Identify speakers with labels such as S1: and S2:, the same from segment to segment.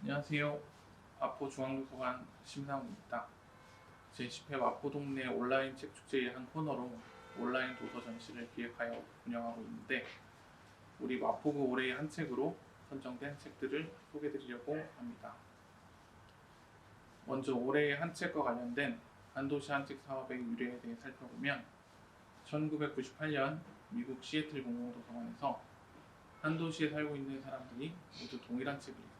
S1: 안녕하세요. 마포중앙도서관 심상우입니다. 제10회 마포동네 온라인 책축제의 한 코너로 온라인 도서 전시를 기획하여 운영하고 있는데, 우리 마포구 올해의 한 책으로 선정된 책들을 소개해드리려고 합니다. 먼저 올해의 한 책과 관련된 한도시 한책 사업의 유래에 대해 살펴보면, 1998년 미국 시애틀 공공도서관에서 한도시에 살고 있는 사람들이 모두 동일한 책을 읽고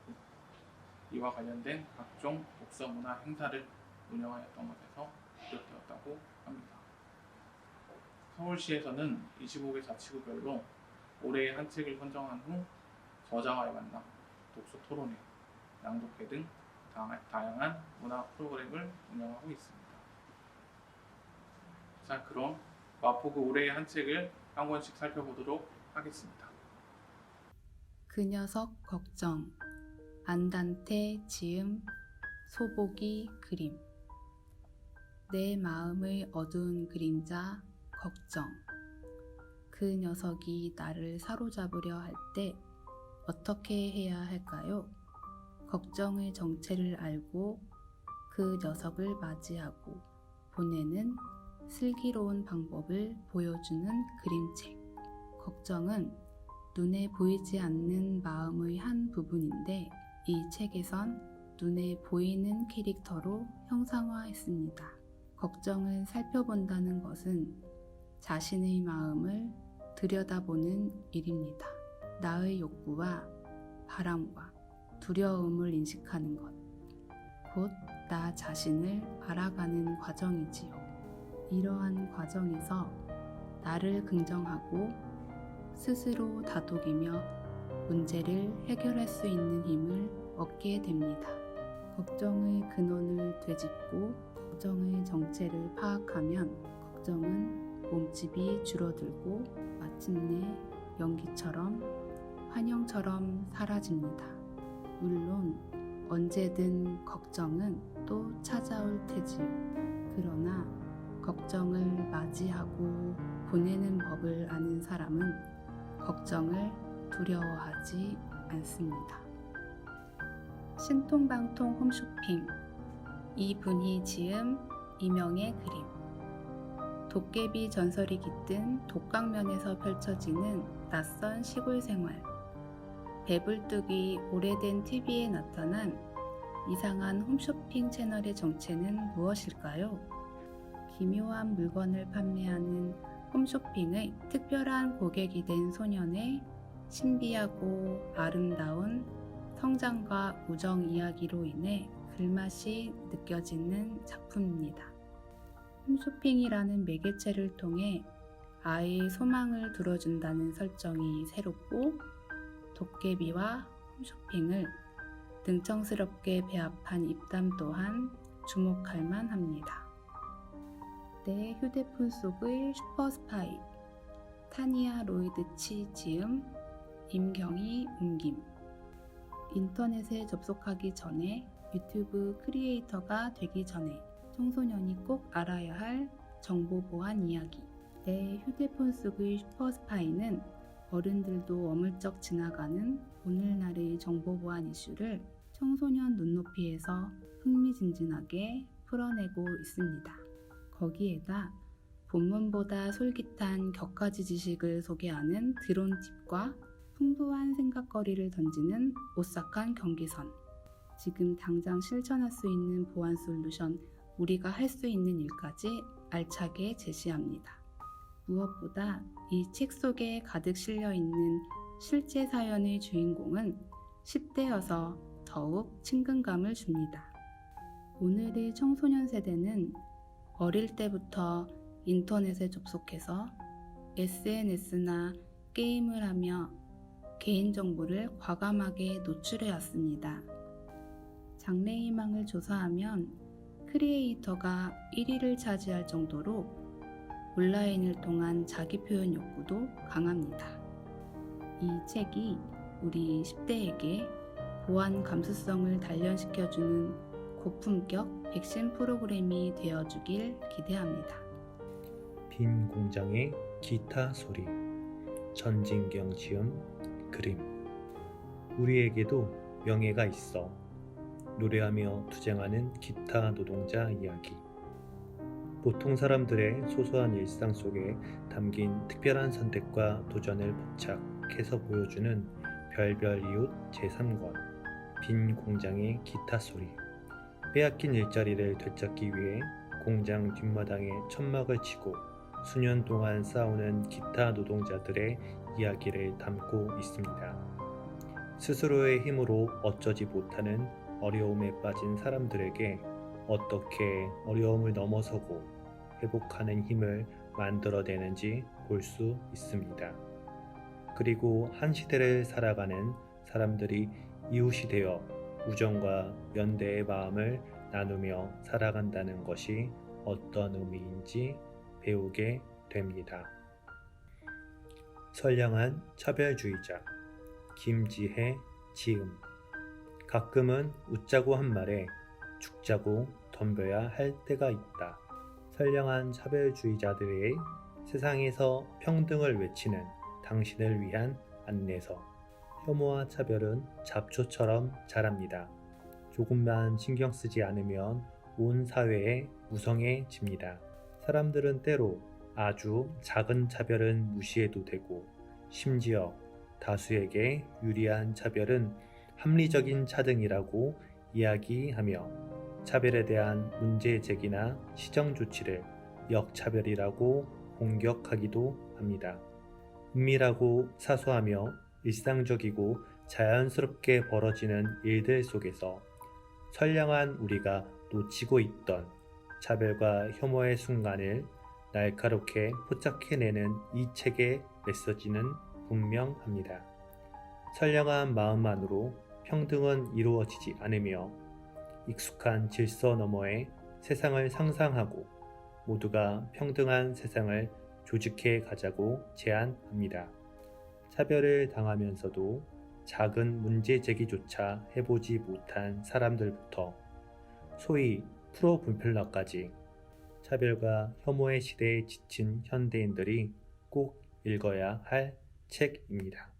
S1: 이와 관련된 각종 독서문화 행사를 운영하였던 것에서 비롯되었다고 합니다. 서울시에서는 25개 자치구별로 올해의 한 책을 선정한 후 저자와의 만남, 독서 토론회, 낭독회 등 다양한 문화 프로그램을 운영하고 있습니다. 자, 그럼 마포구 올해의 한 책을 한 권씩 살펴보도록 하겠습니다.
S2: 그 녀석 걱정, 안단테 지음, 소복이 그림. 내 마음의 어두운 그림자, 걱정. 그 녀석이 나를 사로잡으려 할 때 어떻게 해야 할까요? 걱정의 정체를 알고 그 녀석을 맞이하고 보내는 슬기로운 방법을 보여주는 그림책. 걱정은 눈에 보이지 않는 마음의 한 부분인데, 이 책에선 눈에 보이는 캐릭터로 형상화했습니다. 걱정을 살펴본다는 것은 자신의 마음을 들여다보는 일입니다. 나의 욕구와 바람과 두려움을 인식하는 것, 곧 나 자신을 알아가는 과정이지요. 이러한 과정에서 나를 긍정하고 스스로 다독이며 문제를 해결할 수 있는 힘을 얻게 됩니다. 걱정의 근원을 되짚고 걱정의 정체를 파악하면 걱정은 몸집이 줄어들고 마침내 연기처럼 환영처럼 사라집니다. 물론 언제든 걱정은 또 찾아올 테지요. 그러나 걱정을 맞이하고 보내는 법을 아는 사람은 걱정을 두려워하지 않습니다. 신통방통 홈쇼핑, 이분이 지음, 이명의 그림. 도깨비 전설이 깃든 독강면에서 펼쳐지는 낯선 시골 생활. 배불뚝이 오래된 TV에 나타난 이상한 홈쇼핑 채널의 정체는 무엇일까요? 기묘한 물건을 판매하는 홈쇼핑의 특별한 고객이 된 소년의 신비하고 아름다운 성장과 우정 이야기로 인해 글맛이 느껴지는 작품입니다. 홈쇼핑이라는 매개체를 통해 아이의 소망을 들어준다는 설정이 새롭고, 도깨비와 홈쇼핑을 능청스럽게 배합한 입담 또한 주목할 만합니다. 내 휴대폰 속의 슈퍼스파이, 타니아 로이드치 지음, 임경희 옮김. 인터넷에 접속하기 전에, 유튜브 크리에이터가 되기 전에 청소년이 꼭 알아야 할 정보 보안 이야기. 내 휴대폰 속의 슈퍼스파이는 어른들도 어물쩍 지나가는 오늘날의 정보 보안 이슈를 청소년 눈높이에서 흥미진진하게 풀어내고 있습니다. 거기에다 본문보다 솔깃한 격가지 지식을 소개하는 드론 팁과 풍부한 생각거리를 던지는 오싹한 경계선, 지금 당장 실천할 수 있는 보안 솔루션, 우리가 할 수 있는 일까지 알차게 제시합니다. 무엇보다 이 책 속에 가득 실려있는 실제 사연의 주인공은 10대여서 더욱 친근감을 줍니다. 오늘의 청소년 세대는 어릴 때부터 인터넷에 접속해서 SNS나 게임을 하며 개인정보를 과감하게 노출해왔습니다. 장래희망을 조사하면 크리에이터가 1위를 차지할 정도로 온라인을 통한 자기표현 욕구도 강합니다. 이 책이 우리 10대에게 보안 감수성을 단련시켜주는 고품격 백신 프로그램이 되어주길 기대합니다.
S3: 빈 공장의 기타 소리, 전진경 지음, 그림. 우리에게도 명예가 있어. 노래하며 투쟁하는 기타 노동자 이야기. 보통 사람들의 소소한 일상 속에 담긴 특별한 선택과 도전을 포착해서 보여주는 별별 이웃 제3권. 빈 공장의 기타 소리. 빼앗긴 일자리를 되찾기 위해 공장 뒷마당에 천막을 치고 수년 동안 싸우는 기타 노동자들의 이야기를 담고 있습니다. 스스로의 힘으로 어쩌지 못하는 어려움에 빠진 사람들에게 어떻게 어려움을 넘어서고 회복하는 힘을 만들어내는지 볼 수 있습니다. 그리고 한 시대를 살아가는 사람들이 이웃이 되어 우정과 연대의 마음을 나누며 살아간다는 것이 어떤 의미인지 배우게 됩니다. 선량한 차별주의자 김지혜 지음. 가끔은 웃자고 한 말에 죽자고 덤벼야 할 때가 있다. 선량한 차별주의자들의 세상에서 평등을 외치는 당신을 위한 안내서. 혐오와 차별은 잡초처럼 자랍니다. 조금만 신경 쓰지 않으면 온 사회에 무성해집니다. 사람들은 때로 아주 작은 차별은 무시해도 되고, 심지어 다수에게 유리한 차별은 합리적인 차등이라고 이야기하며 차별에 대한 문제 제기나 시정 조치를 역차별이라고 공격하기도 합니다. 은밀하고 사소하며 일상적이고 자연스럽게 벌어지는 일들 속에서 선량한 우리가 놓치고 있던 차별과 혐오의 순간을 날카롭게 포착해내는 이 책의 메시지는 분명합니다. 선량한 마음만으로 평등은 이루어지지 않으며 익숙한 질서 너머의 세상을 상상하고 모두가 평등한 세상을 조직해 가자고 제안합니다. 차별을 당하면서도 작은 문제 제기조차 해보지 못한 사람들부터 소위 프로불필러까지 차별과 혐오의 시대에 지친 현대인들이 꼭 읽어야 할 책입니다.